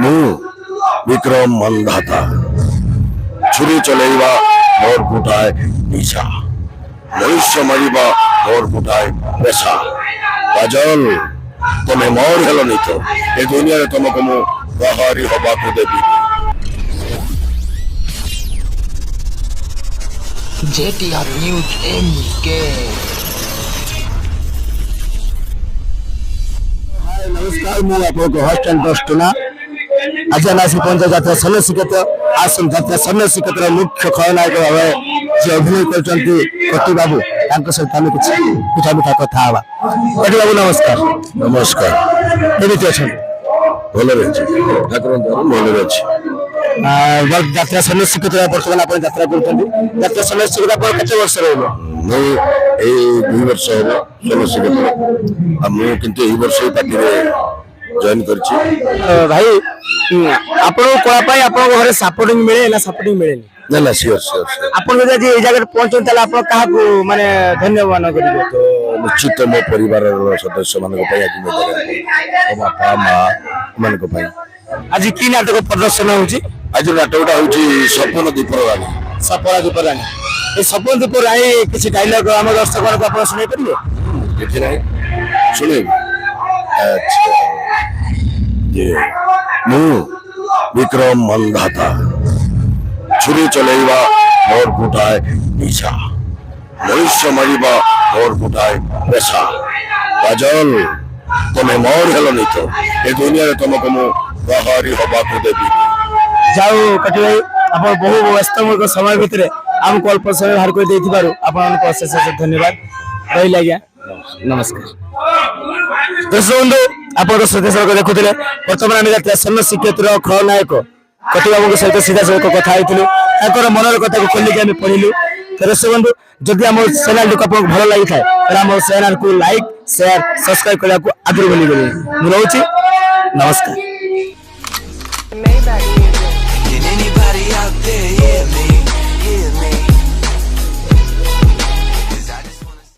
मु विक्रम मंदाता छुरी चलेवा मोर फुटाए निशा मनुष्य मरिबा मोर फुटाए पेशा काजल तमे मोर हेलो नहीं तो ए दुनिया रे तुमको मु बाहरी हवा को देबी JTR News MK। नमस्कार मैं आपको होस्ट एंड होस्ट ना अजनासी पंचायत यात्रा सन्यासी क्षेत्र आसम यात्रा सन्यासी क्षेत्र मुख्य खलनायक भाव जे अभिनय करचंती कति बाबू तांको सहित आम कुछ पिठा मिठा कथा हवा। कति बाबू नमस्कार। नमस्कार केमिति अछन? भले रहछि ठाकुर भले रहछि यात्रा सन्यासी क्षेत्र वर्तमान आपण यात्रा करचंती यात्रा सन्यासी क्षेत्र पर कते वर्ष रहलो? मु ए 2 वर्ष हो सन्यासी क्षेत्र मु किंतु ए वर्ष पार्टी रे जॉइन करछि। भाई आपण कोला पाई आपण घरे सपोर्टिंग मिले ना सपोर्टिंग मिलेनी? ना ना श्योर श्योर आपण जदि ए जगह पहुंचन तले आपण काहा को माने धन्यवाद करिवे? तो निश्चित मो परिवार सदस्य मान आज मो जगह बापा माँ मान आज की नाटक प्रदर्शन होची? आज नाटकटा होची सपन दीपर रानी। सपना दीप रानी ए सपन दीप रानी किसी डायलॉग हम दर्शक को आपण सुनाई परिबे? किछि नहीं सुने। अच्छा ये मु विक्रम मंदाता छुरी चलेवा मोर फुटाए निशा मनुष्य मरिबा मोर फुटाए पेशा काजल तमे मोर हेलो नहीं तो ए दुनिया रे तुमको मु बाहरी हवा को देबी। जाओ कटि भाई आपण बहु व्यस्तमय समय भितरे हम अल्प समय बाहर कर देथिबारु आपण को अशेष धन्यवाद रही लाग्या। नमस्कार दर्शक बंधु आपण सदस्य देखुले वर्तमान आम जात्रा सन्यासी क्षेत्र खलनायक कति बाबू सहित सीधा सहित कथा होकर मनर कथा को खोलिक आम पढ़िलु। दर्शक बंधु जदि आम चैनल को आपको भल लगी थाए आम चैनल को लाइक शेयर सब्सक्राइब करने को आग्रह भूल गली। मुझे नमस्कार।